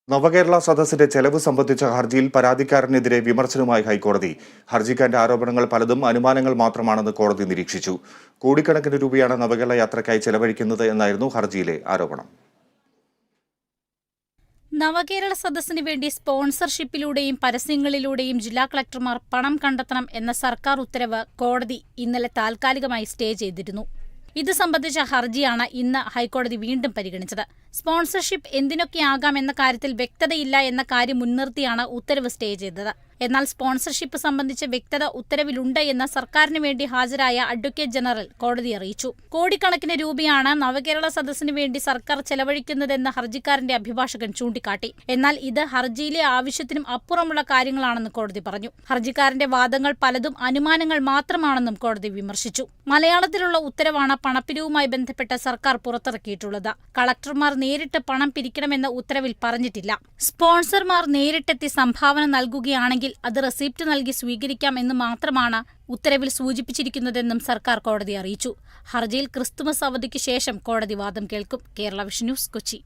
നവകേരള സദസ്സിന്റെ ചെലവ് സംബന്ധിച്ച ഹർജിയിൽ പരാതിക്കാരനെതിരെ വിമർശനവുമായി ഹൈക്കോടതി. ഹർജിക്കാരന്റെ ആരോപണങ്ങൾ പലതും അനുമാനങ്ങൾ മാത്രമാണെന്ന് കോടതി നിരീക്ഷിച്ചു. കോടിക്കണക്കിന് രൂപയാണ് നവകേരള യാത്രയ്ക്കായി ചെലവഴിക്കുന്നത് എന്നായിരുന്നു ഹർജിയിലെ ആരോപണം. നവകേരള സദസ്സിന് വേണ്ടി സ്പോൺസർഷിപ്പിലൂടെയും പരസ്യങ്ങളിലൂടെയും ജില്ലാ കളക്ടർമാർ പണം കണ്ടെത്തണം എന്ന സർക്കാർ ഉത്തരവ് കോടതി ഇന്നലെ താൽക്കാലികമായി സ്റ്റേ ചെയ്തിരുന്നു. ഇത് സംബന്ധിച്ച ഹർജിയാണ് ഇന്ന് ഹൈക്കോടതി വീണ്ടും പരിഗണിച്ചത്. സ്പോൺസർഷിപ്പ് എന്തിനൊക്കെയാകാം എന്ന കാര്യത്തിൽ വ്യക്തതയില്ല എന്ന കാര്യം മുൻനിർത്തിയാണ് ഉത്തരവ് സ്റ്റേ ചെയ്തത്. എന്നാൽ സ്പോൺസർഷിപ്പ് സംബന്ധിച്ച വ്യക്തത ഉത്തരവിലുണ്ട് എന്ന് സർക്കാരിന് വേണ്ടി ഹാജരായ അഡ്വക്കേറ്റ് ജനറൽ കോടതി അറിയിച്ചു. കോടിക്കണക്കിന് രൂപയാണ് നവകേരള സദസ്സിന് വേണ്ടി സർക്കാർ ചെലവഴിക്കുന്നതെന്ന് ഹർജിക്കാരന്റെ അഭിഭാഷകൻ ചൂണ്ടിക്കാട്ടി. എന്നാൽ ഇത് ഹർജിയിലെ ആവശ്യത്തിനും അപ്പുറമുള്ള കാര്യങ്ങളാണെന്ന് കോടതി പറഞ്ഞു. ഹർജിക്കാരന്റെ വാദങ്ങൾ പലതും അനുമാനങ്ങൾ മാത്രമാണെന്നും കോടതി വിമർശിച്ചു. മലയാളത്തിലുള്ള ഉത്തരവാണ് പണപ്പിരിവുമായി ബന്ധപ്പെട്ട് സർക്കാർ പുറത്തിറക്കിയിട്ടുള്ളത്. കളക്ടർമാർ നേരിട്ട് പണം പിരിക്കണമെന്ന ഉത്തരവിൽ പറഞ്ഞിട്ടില്ല. സ്പോൺസർമാർ നേരിട്ടെത്തി സംഭാവന നൽകുകയാണെങ്കിൽ അത് റെസിപ്റ്റ് നൽകി സ്വീകരിക്കാം എന്ന് മാത്രമാണ് ഉത്തരവിൽ സൂചിപ്പിച്ചിരിക്കുന്നതെന്നും സർക്കാർ കോടതി അറിയിച്ചു. ഹർജിയിൽ ക്രിസ്തുമസ് അവധിക്ക് ശേഷം കോടതി വാദം കേൾക്കും. Kerala vision news, Kochi.